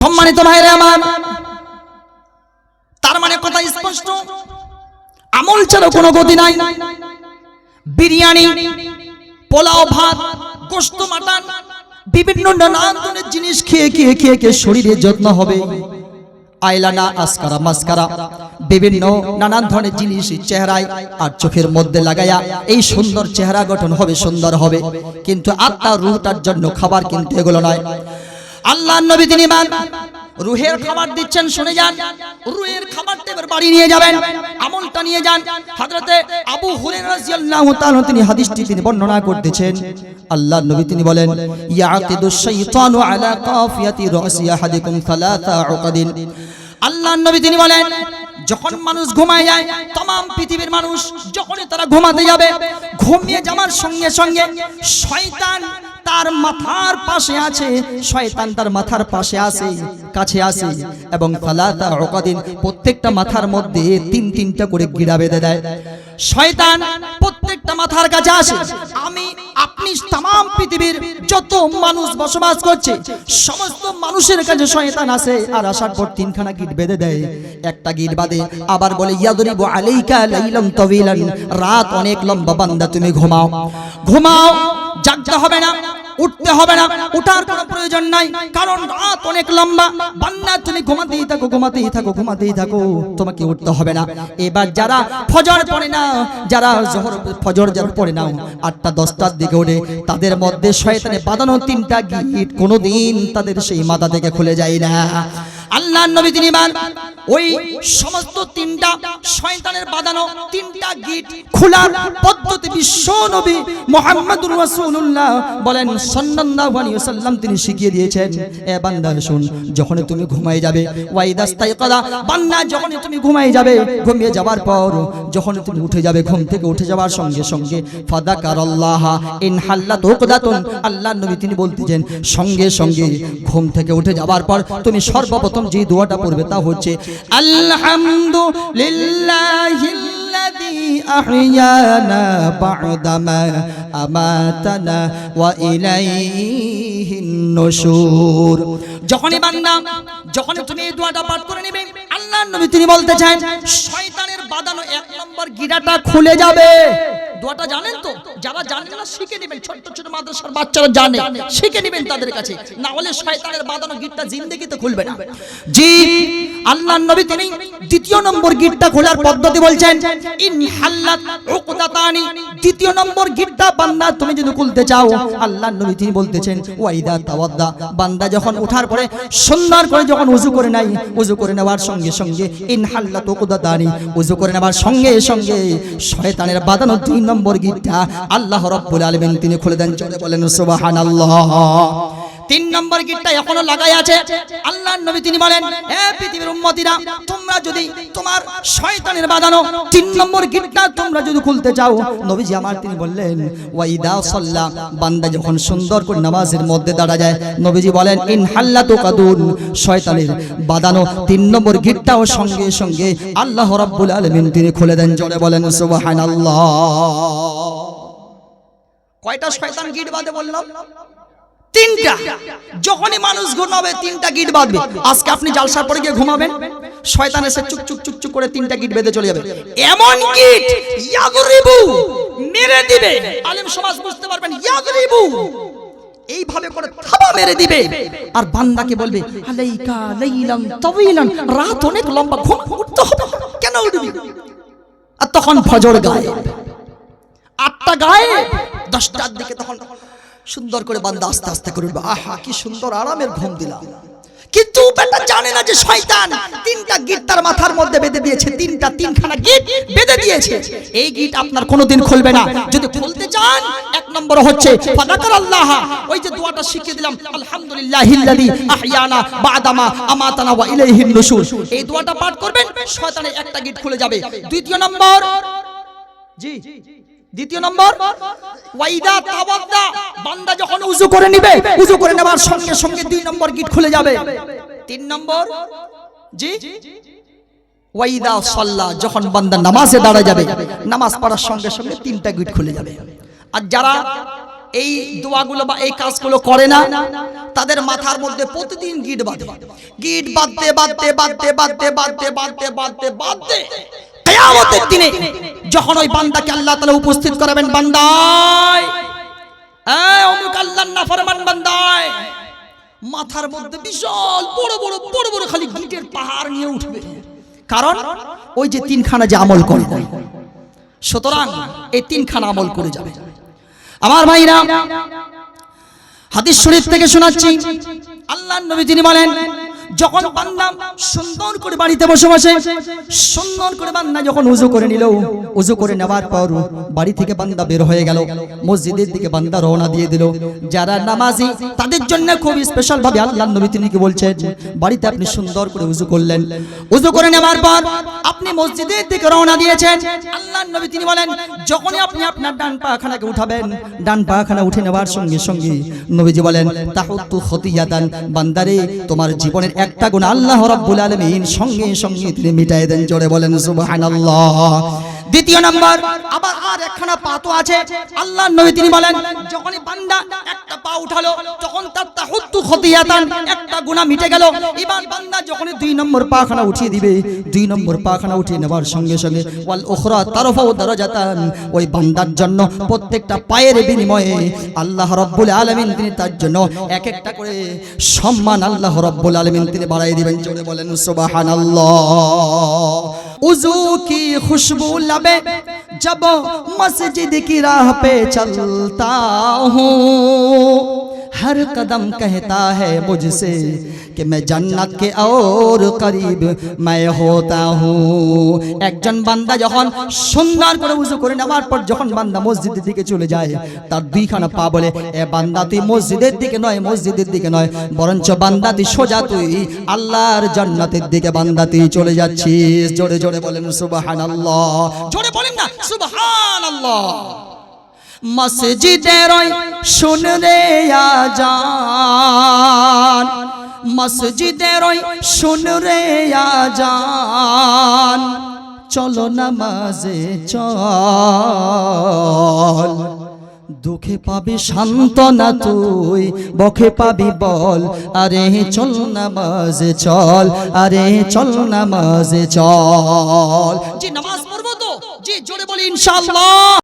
সম্মানিত ভাইরা আমার, তার মানে কথা স্পষ্ট, আমল ছাড়া কোনো গতি নাই। বিরিয়ানি, পোলাও, ভাত, গোশত, মাটন, বিভিন্ন নানান ধরনের জিনিস খেয়ে খেয়ে খেয়ে খেয়ে শরীরের যত্ন হবে। আইলানা, আসকারা, মাস্কারা, বিভিন্ন নানান ধরনের জিনিস চেহারায় আর চোখের মধ্যে লাগায়া এই সুন্দর চেহারা গঠন হবে, সুন্দর হবে। কিন্তু আত্মা রূহটার জন্য খাবার কিন্তু এগুলো নয়। আল্লাহর নবী তিনি রুহের খাবার দিচ্ছেন, শুনে যান। রুহের খাবারটা এবার বাড়ি নিয়ে যাবেন, আমলটা নিয়ে যান। হযরতে আবু হুরায়রা রাদিয়াল্লাহু তাআলা তিনি হাদিসটি তিনি বর্ণনা করতেছেন। আল্লাহর নবী তিনি বলেন, ইয়াকিদুশ শাইতানু আলা কাফিয়াতি রাসি আহাদিকুম সালাসা উকাদিন। আল্লাহর নবী তিনি বলেন, যখন মানুষ ঘুমায় যায়, तमाम পৃথিবীর মানুষ যখনই তারা ঘুমাতে যাবে, ঘুমিয়ে যাওয়ার সঙ্গে সঙ্গে শয়তান তার মাথার পাশে আছে, শয়তান তার মাথার পাশে আছে, কাছে আছে, এবং সালাতা উকাদিন, প্রত্যেকটা মাথার মধ্যে তিন তিনটা করে গিরা বেঁধে দেয়। শয়তান প্রত্যেকটা মাথার কাছে আসে। আমি আপনি तमाम পৃথিবীর যত মানুষ বসবাস করছে সমস্ত মানুষের কাছে শয়তান আসে, আর আসার পর তিনখানা গিট বেঁধে দেয়। একটা গিট বাঁধে, আবার বলে ইয়াদরিবু আলাইকা লাইলাম তাওয়িলান, রাত অনেক লম্বা বান্দা তুমি ঘুমাও, ঘুমাও, জাগতে হবে না, উঠতে হবে না, উঠার কোনো প্রয়োজন নাই, কারণ রাত অনেক লম্বা। বান্দা তুমি ঘুমাতেই থাকো, ঘুমাতেই থাকো, ঘুমাতেই থাকো, তোমাকে উঠতে হবে না। এবার যারা ফজর পড়ে না, যারা জোহর ফজর যারা পড়ে না 8টা 10টার দিকে ওঠে, তাদের মধ্যে শয়তানে বাঁধানো তিনটা গিট কোনোদিন তাদের সেই মাথা থেকে খুলে যায় না। আল্লাহর নবী তিনি ওই সমস্ত তিনটা শয়তানের বাঁধানো তিনটা গিট খোলার পদ্ধতি বিশ্ব নবী মুহাম্মদুর রাসূলুল্লাহ বলেন সাল্লাল্লাহু আলাইহি ওয়াসাল্লাম তিনি শিখিয়ে দিয়েছেন। এ বান্দা শুন, যখন তুমি ঘুমিয়ে যাবে, ওয়াইদাস্তাইকাদা, বান্দা যখন তুমি ঘুমিয়ে যাবে, ঘুমিয়ে যাবার পর যখন তুমি উঠে যাবে, ঘুম থেকে উঠে যাওয়ার সঙ্গে সঙ্গে ফাযাকারাল্লাহ ইন হাল্লাত উকদাতুন, আল্লাহর নবী তিনি বলতেছেন সঙ্গে সঙ্গে ঘুম থেকে উঠে যাবার পর তুমি সর্বপ্রথম যে দোয়াটা পড়বে তা হচ্ছে আলহামদুলিল্লাহিল্লাযী আহইয়ানা বা'দামা আমাতানা ওয়া ইলাইহিন নুশুর। যখনই বান্দা, যখন তুমি এই দোয়াটা পাঠ করে নেবে, আল্লাহর নবী তিনি বলতে চান শয়তানের বাঁধানো 1 নম্বর গিরাটা খুলে যাবে। দোয়াটা জানেন তো? যারা জানেন না শিখে নেবেন, ছোট ছোট মাদ্রাসার বাচ্চারা জানে, শিখে নেবেন তাদের কাছে, না হলে শয়তানের বাঁধানো গিটটা জিন্দেগিতে খুলবে না। জি, আল্লাহর নবী তিনি দ্বিতীয় নম্বর গিটটা খোলার পদ্ধতি বলছেন ইন হাল্লাত উকদাতানি। দ্বিতীয় নম্বর গিটটা বান্দা তুমি যদি খুলতে চাও, আল্লাহর নবী তিনি বলতেছেন ওয়াইদা তাওয়াদ্দা, বান্দা যখন ওঠার পরে সুন্দর করে যখন ওযু করে নাই, ওযু করে নেওয়ার সঙ্গে সঙ্গে ইন হাল্লাত উকদাতানি, ওযু করে নেওয়ার সঙ্গে সঙ্গে শয়তানের বাঁধানো 2 নম্বর গিটটা আল্লাহ রাব্বুল আলামিন তিনি খুলে দেন। জোরে বলেন সুবহানাল্লাহ। 3 নম্বর গিটটা এখনো লাগাই আছে। আল্লাহর নবী তিনি বলেন, হে পৃথিবীর উম্মতিরা, তোমরা যদি তোমার শয়তানের বাঁধানো 3 নম্বর গিটটা তোমরা যদি খুলতে চাও, নবীজি আমার তিনি বললেন ওয়াইদা সাল্লা, বান্দা যখন সুন্দর করে নামাজের মধ্যে দাঁড়া যায়, নবীজি বলেন ইন হাল্লাতু কাদুন, শয়তানের বাঁধানো 3 নম্বর গিটটাও সঙ্গে সঙ্গে আল্লাহ রাব্বুল আলামিন তিনি খুলে দেন। জোরে বলেন সুবহানাল্লাহ। কয়টা শয়তান গিট বাঁধে বললাম? 3টা। যখনই মানুষ ঘুমাবে 3টা গিট বাঁধবে। আজকে আপনি জালসার পরে গিয়ে ঘুমাবেন, শয়তান এসে চুক চুক চুক চুক করে 3টা গিট বেঁধে চলে যাবে। এমন গিট ইয়াদরিবু, মেরে দিবে। আলেম সমাজ বুঝতে পারবেন, ইয়াদরিবু এইভাবে করে থাবা মেরে দিবে, আর বান্দাকে বলবে আলাইকা লাইলাম তাওয়িলান, রাত অনেক লম্বা, ঘুম উঠতে হবে, কেন উঠবি? আর তখন ফজর গায়েব, 8টা গায়েব, 10টার দিকে তখন সুন্দর করে বান্দা আস্তে আস্তে করে উঠবে, আহা কি সুন্দর আরামের ঘুম দিলাম। কিন্তু বেটা জানে না যে শয়তান 3টা গিট তার মাথার মধ্যে বেঁধে দিয়েছে, 3খানা গিট বেঁধে দিয়েছে। এই গিট আপনার কোনোদিন খুলবে না। যদি খুলতে চান, 1 নম্বর হচ্ছে ফাযাকারাল্লাহ, ওই যে দোয়াটা শিখিয়ে দিলাম আলহামদুলিল্লাহিল্লাযী আহইয়ানা বা'দামা আমাতানা ওয়া ইলাইহিন নুশুর, এই দোয়াটা পাঠ করবেন, শয়তানের একটা গিট খুলে যাবে। দ্বিতীয় নম্বর, জি দ্বিতীয় নম্বর ওয়াইদা তাওয়াদ্দা, বান্দা যখন ওযু করে নেবে, ওযু করে নেওয়ার সঙ্গে সঙ্গে 2 নম্বর গিট খুলে যাবে। 3 নম্বর, জি ওয়াইদা সাল্লা, যখন বান্দা নামাজে দাঁড়া যাবে, নামাজ পড়ার সঙ্গে সঙ্গে 3টা গিট খুলে যাবে। আর যারা এই দোয়াগুলো বা এই কাজগুলো করে না, তাদের মাথার মধ্যে প্রতিদিন গিট বাঁধে, গিট বাঁধতে বাঁধতে বাঁধতে বাঁধতে বাঁধতে বাঁধতে বাঁধতে বাঁধতে কিয়ামতের দিনে যখন ওই বান্দাকে আল্লাহ তাআলা উপস্থিত করাবেন, বান্দায় এই অমুক আল্লাহর নাফরমান বান্দায়, মাথার মধ্যে বিশাল বড় বড় বড় বড় খালি গিটের পাহাড় নিয়ে উঠবে। কারণ ওই যে তিনখানা যে আমল করে, সুতরাং এই তিনখানা আমল করে যাবে। আমার ভাইরা, হাদিস শরীফ থেকে শোনাচ্ছি, আল্লাহর নবী তিনি বলেন, যখন বান্দা সুন্দর করে বাড়িতে বসে বসে সুন্দর করে বান্দা যখন ওযু করে নিল, ওযু করে নেওয়ার পর বাড়ি থেকে বান্দা বের হয়ে গেল, মসজিদের দিকে বান্দা রওনা দিয়ে দিল। যারা নামাজি তাদের জন্য খুব স্পেশাল ভাবে আল্লাহর নবী তিনি কি বলছেন, বাড়িতে আপনি সুন্দর করে ওযু করলেন, ওযু করে নেওয়ার পর আপনি মসজিদের দিকে রওনা দিয়েছেন। আল্লাহর নবী তিনি বলেন, যখনই আপনি আপনার ডান পাখানাকে উঠাবেন, ডান পাখানা উঠে নেওয়ার সঙ্গে সঙ্গে নবীজি বলেন, তাহুতু খতিয়াতান, বান্দারে তোমার জীবনের একটা গুনাহ আল্লাহ রাব্বুল আলামিন সঙ্গে সঙ্গে তিনি মিটায় দেন। জোরে বলেন সুবহানাল্লাহ। দ্বিতীয় নাম্বার, আবার আর একখানা পা তো আছে, আল্লাহর নবী তিনি বলেন, যখনই বান্দা একটা পা উঠালো তখন তার তাহুতু খতিয়াতান, একটা গুনাহ মিটে গেল। এবার বান্দা যখনই দুই নম্বর পাখানা উঠিয়ে দিবে, দুই নম্বর পাখানা উঠিয়ে নেওয়ার সঙ্গে সঙ্গে ওয়াল উখরা তারফাউ দারাজাতান, ওই বান্দার জন্য প্রত্যেকটা পায়ের বিনিময়ে আল্লাহ রাব্বুল আলামিন তিনি তার জন্য এক একটা করে সম্মান আল্লাহ রাব্বুল আলামিন তিনি বাড়াই দিবেন। জোরে বলেন সুবহানাল্লাহ। उज़ू की खुशबू लबे जब मस्जिद की राह पे चलता हूँ, हर कदम कहता है मुझसे कि मैं जन्नत के और करीब मैं होता हूँ। একজন বান্দা যখন সুন্দর করে ওযু করে নেওয়ার পর যখন বান্দা মসজিদের দিকে চলে যায়, তার দুইখানা পা বলে, এ বান্দা তুই মসজিদের দিকে নয়, মসজিদের দিকে নয়, বরঞ্চ বান্দা তুই সোজা তুই আল্লাহর জান্নাতের দিকে বান্দা তুই চলে যাচ্ছিস। জোরে জোরে বলেন সুবহানাল্লাহ, জোরে বলেন না সুবহানাল্লাহ। মসজিদে রয় শুন রে আজান, মসজিদে রয় শুন রে আজান, চলো নামাজে চল, দুঃখে পাবি সান্ত্বনা তুই, বখে পাবি বল, আরে চল নামাজে চল, আরে চল নামাজে চল। জি নামাজ পড়বো তো, জি জোরে বলি ইনশাআল্লাহ।